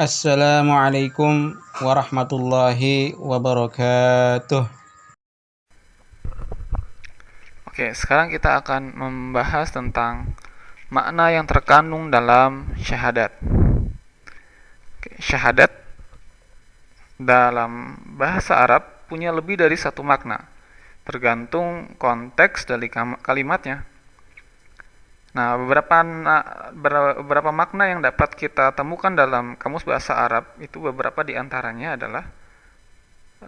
Assalamualaikum warahmatullahi wabarakatuh. Oke, sekarang kita akan membahas tentang makna yang terkandung dalam syahadat. Oke, syahadat dalam bahasa Arab punya lebih dari satu makna, tergantung konteks dari kalimatnya. Nah, beberapa makna yang dapat kita temukan dalam kamus bahasa Arab itu beberapa di antaranya adalah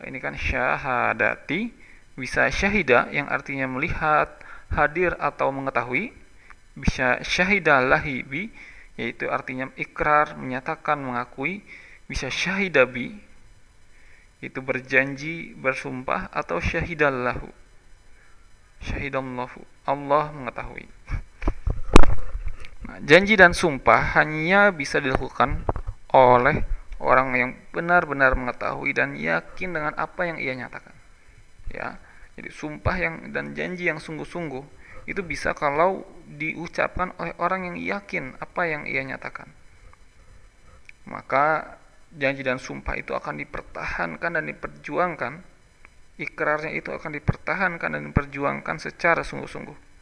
ini kan syahadati, bisa syahida yang artinya melihat, hadir atau mengetahui, bisa syahida lahibi yaitu artinya ikrar, menyatakan, mengakui, bisa syahidabi itu berjanji, bersumpah, atau syahidallahu, syahidallahu, Allah mengetahui. Nah, janji dan sumpah hanya bisa dilakukan oleh orang yang benar-benar mengetahui dan yakin dengan apa yang ia nyatakan. Ya, jadi sumpah dan janji yang sungguh-sungguh itu bisa kalau diucapkan oleh orang yang yakin apa yang ia nyatakan. Maka janji dan sumpah itu akan dipertahankan dan diperjuangkan. Ikrarnya itu akan dipertahankan dan diperjuangkan secara sungguh-sungguh.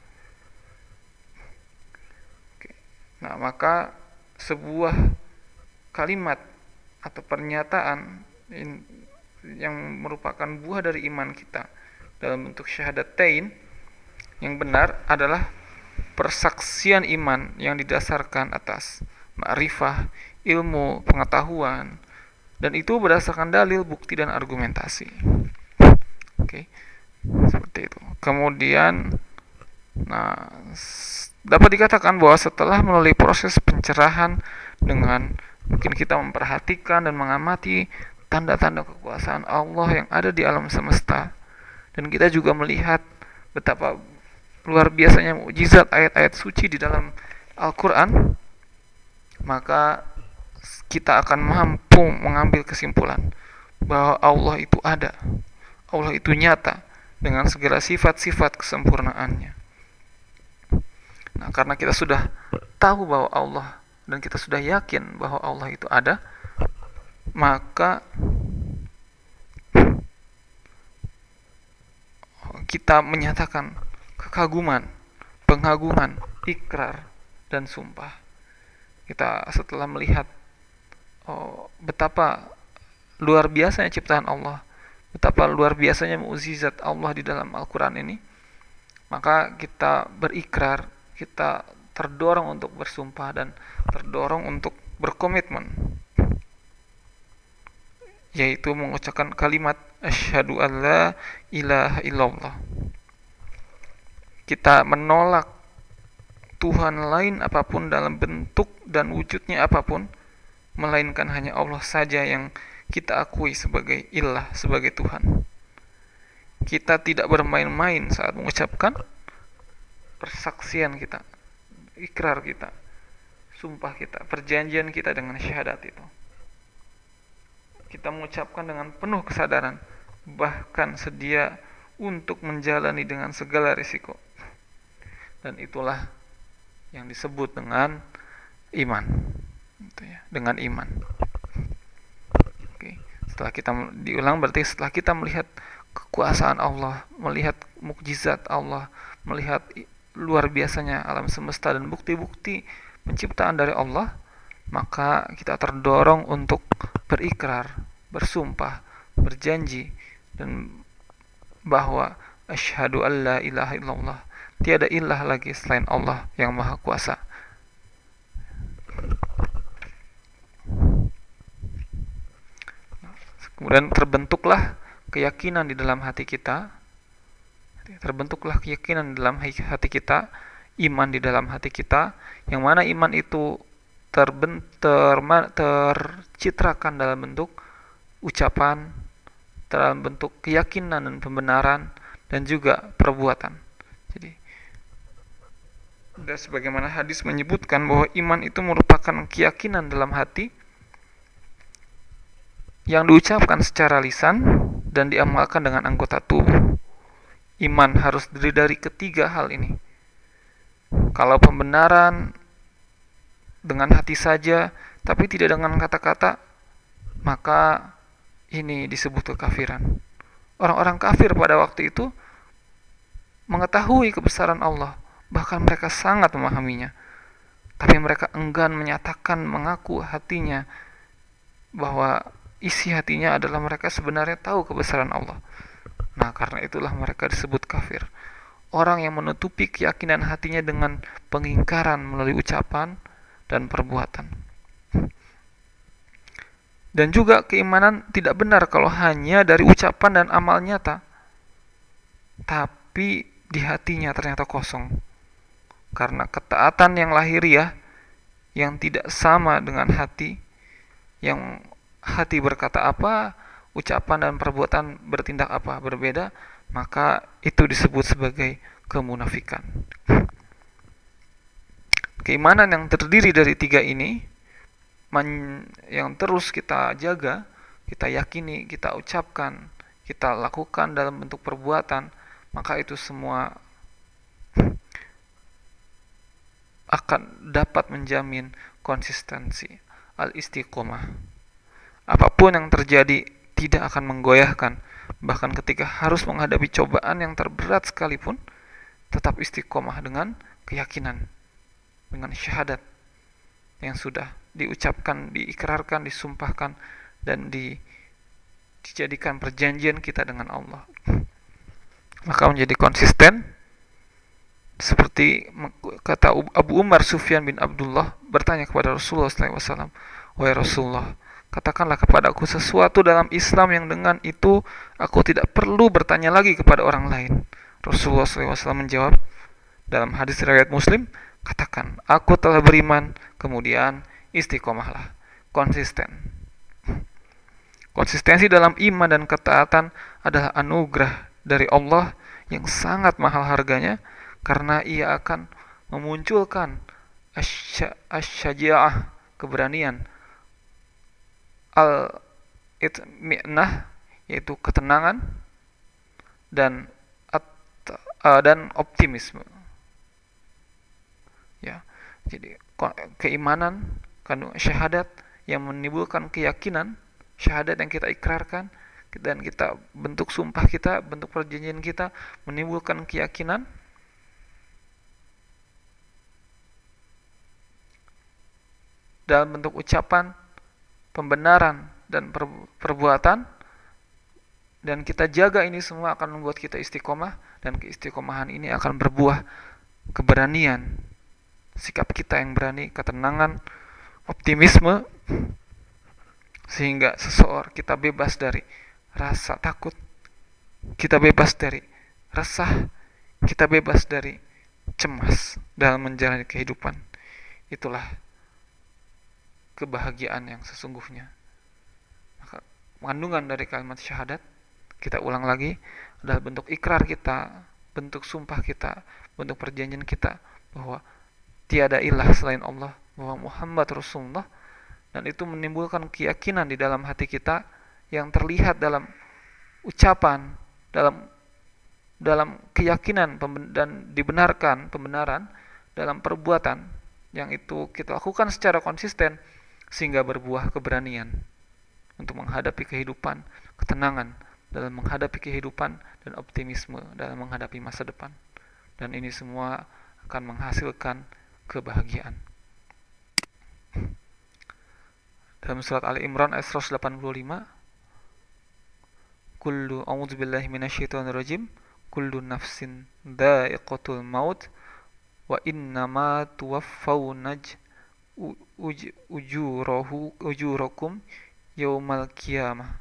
Nah, maka sebuah kalimat atau pernyataan yang merupakan buah dari iman kita dalam bentuk syahadatain yang benar adalah persaksian iman yang didasarkan atas ma'rifah, ilmu, pengetahuan, dan itu berdasarkan dalil, bukti, dan argumentasi. Oke, seperti itu. Kemudian, nah, dapat dikatakan bahwa setelah melalui proses pencerahan dengan mungkin kita memperhatikan dan mengamati tanda-tanda kekuasaan Allah yang ada di alam semesta, dan kita juga melihat betapa luar biasanya mukjizat ayat-ayat suci di dalam Al-Quran, maka kita akan mampu mengambil kesimpulan bahwa Allah itu ada, Allah itu nyata dengan segala sifat-sifat kesempurnaannya. Nah, karena kita sudah tahu bahwa Allah dan kita sudah yakin bahwa Allah itu ada, maka kita menyatakan kekaguman, pengagungan, ikrar, dan sumpah. Kita setelah melihat betapa luar biasanya ciptaan Allah, betapa luar biasanya mukjizat Allah di dalam Al-Quran ini, maka kita berikrar, kita terdorong untuk bersumpah dan terdorong untuk berkomitmen, yaitu mengucapkan kalimat asyhadu alla ilaha illallah. Kita menolak Tuhan lain apapun dalam bentuk dan wujudnya apapun, melainkan hanya Allah saja yang kita akui sebagai ilah, sebagai Tuhan. Kita tidak bermain-main saat mengucapkan persaksian kita, ikrar kita, sumpah kita, perjanjian kita dengan syahadat itu. Kita mengucapkan dengan penuh kesadaran, bahkan sedia untuk menjalani dengan segala risiko. Dan itulah yang disebut dengan iman. Gitu ya, dengan iman. Oke. Setelah kita diulang berarti setelah kita melihat kekuasaan Allah, melihat mukjizat Allah, melihat luar biasanya alam semesta dan bukti-bukti penciptaan dari Allah, maka kita terdorong untuk berikrar, bersumpah, berjanji, dan bahwa asyhadu alla ilaha illallah, tiada ilah lagi selain Allah yang maha kuasa. Kemudian terbentuklah keyakinan di dalam hati kita, iman di dalam hati kita, yang mana iman itu tercitrakan dalam bentuk ucapan, dalam bentuk keyakinan dan pembenaran, dan juga perbuatan. Jadi, dan sebagaimana hadis menyebutkan bahwa iman itu merupakan keyakinan dalam hati yang diucapkan secara lisan dan diamalkan dengan anggota tubuh. Iman harus terdiri dari ketiga hal ini. Kalau pembenaran dengan hati saja, tapi tidak dengan kata-kata, maka ini disebut kekafiran. Orang-orang kafir pada waktu itu mengetahui kebesaran Allah, bahkan mereka sangat memahaminya, tapi mereka enggan menyatakan, mengaku hatinya bahwa isi hatinya adalah mereka sebenarnya tahu kebesaran Allah. Nah, karena itulah mereka disebut kafir. Orang yang menutupi keyakinan hatinya dengan pengingkaran melalui ucapan dan perbuatan. Dan juga keimanan tidak benar kalau hanya dari ucapan dan amal nyata, tapi di hatinya ternyata kosong. Karena ketaatan yang lahiriah yang tidak sama dengan hati, yang hati berkata apa, ucapan dan perbuatan bertindak apa berbeda, maka itu disebut sebagai kemunafikan. Keimanan yang terdiri dari tiga ini, yang terus kita jaga, kita yakini, kita ucapkan, kita lakukan dalam bentuk perbuatan, maka itu semua akan dapat menjamin konsistensi, al-istiqomah. Apapun yang terjadi tidak akan menggoyahkan, bahkan ketika harus menghadapi cobaan yang terberat sekalipun, tetap istiqomah dengan keyakinan, dengan syahadat yang sudah diucapkan, diikrarkan, disumpahkan, dan dijadikan perjanjian kita dengan Allah. Maka menjadi konsisten, seperti kata Abu Umar Sufyan bin Abdullah bertanya kepada Rasulullah SAW, "Wahai Rasulullah, katakanlah kepadaku sesuatu dalam Islam yang dengan itu aku tidak perlu bertanya lagi kepada orang lain." Rasulullah SAW menjawab dalam hadis riwayat Muslim, "Katakan, aku telah beriman, kemudian istiqomahlah." Konsisten. Konsistensi dalam iman dan ketaatan adalah anugerah dari Allah yang sangat mahal harganya, karena ia akan memunculkan asy-syaja'ah, keberanian, al-itmi'nah, yaitu ketenangan, dan optimisme. Ya, jadi keimanan, kandungan syahadat yang menimbulkan keyakinan, syahadat yang kita ikrarkan dan kita bentuk sumpah kita, bentuk perjanjian kita, menimbulkan keyakinan, dalam bentuk ucapan, pembenaran, dan perbuatan, dan kita jaga ini semua akan membuat kita istiqomah, dan keistiqomahan ini akan berbuah keberanian, sikap kita yang berani, ketenangan, optimisme, sehingga seseorang kita bebas dari rasa takut, kita bebas dari resah, kita bebas dari cemas dalam menjalani kehidupan. Itulah kebahagiaan yang sesungguhnya. Maka kandungan dari kalimat syahadat, kita ulang lagi, adalah bentuk ikrar kita, bentuk sumpah kita, bentuk perjanjian kita bahwa tiada ilah selain Allah, bahwa Muhammad Rasulullah, dan itu menimbulkan keyakinan di dalam hati kita yang terlihat dalam ucapan, dalam keyakinan dan dibenarkan pembenaran dalam perbuatan yang itu kita lakukan secara konsisten, sehingga berbuah keberanian untuk menghadapi kehidupan, ketenangan dalam menghadapi kehidupan, dan optimisme dalam menghadapi masa depan. Dan ini semua akan menghasilkan kebahagiaan. Dalam surat Ali Imran ayat 185, kullu a'udzubillahi minasyaitonirrajim, kullu nafsin dha'iqatul maut wa innama tuwaffawna ujurakum yaumal qiyamah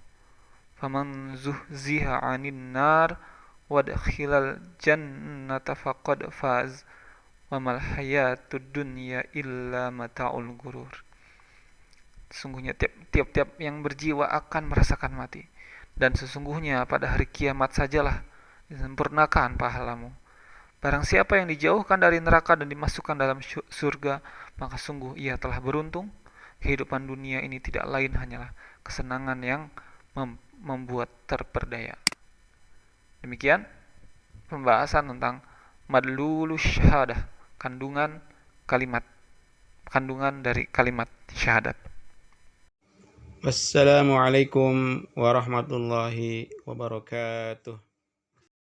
faman zuhziha 'anil nar wadkhilal jannata faqad faz wa mal hayatud dunya illa mata'ul ghurur. Sesungguhnya tiap-tiap yang berjiwa akan merasakan mati, dan sesungguhnya pada hari kiamat sajalah disempurnakan pahalamu. Barang siapa yang dijauhkan dari neraka dan dimasukkan dalam surga, maka sungguh ia telah beruntung. Kehidupan dunia ini tidak lain hanyalah kesenangan yang membuat terperdaya. Demikian pembahasan tentang madlulus syahadah, kandungan kalimat kandungan dari kalimat syahadat. Wassalamualaikum warahmatullahi wabarakatuh.